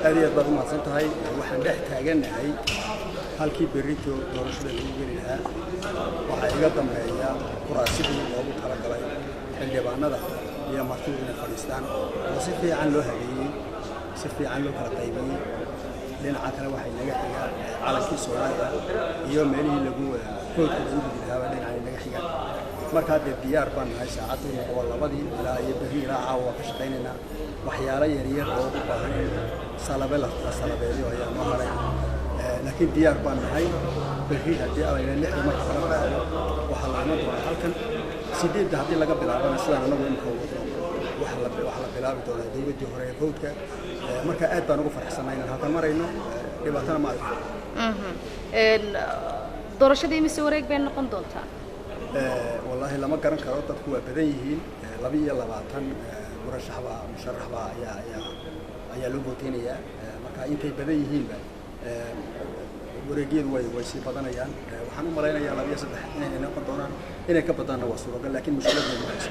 هذه الضغمة سنتهاي وحنا تاجنا هاي halkii berrito doorashada lagu geli lahaa waxa iga dambeeya kuraasidii loogu talagalay xildhibaanada iyo martida fadhiistaan oo si fiican loo habeeyay si fiican loo kala qaybiyay dhinaca kale waxa inaga xiga calankii Soomaaliya iyo meelihii lagu koodka lagu bilaabay dhinaca inaga xiga marka diyaar baan nahay saacadii oo labadii ilaa iyo berri ilaa caawa ka shaqeynayna waxyaalo yar yar oo u baahan salabeeyo ayaa noo haray لكن ديار بان هاي بالحين هدي أو إلى اللحظة ما تفرقها وحلا نضرب هالكن سيدي ده هدي لقى بلعبنا سلام نقول نكون وحلا بلعب دوله دي بدي هراء فوتك مركا أدب نقول فرح سنين هذا مرة إنه لبعتنا ما دورش دي مسورك بين قندولتها والله لما قرن كروتة هو بديهين لبيه لبعتن مرشح بقى مشرح بقى يا لوبوتينيا مركا أنت بديهين بقى wareegyadu way si badanayaan waxaan u maleynayaa 2 3 inay noqon doonaan inay ka badana waa suuragal laakiin mushkiladdu ma hayso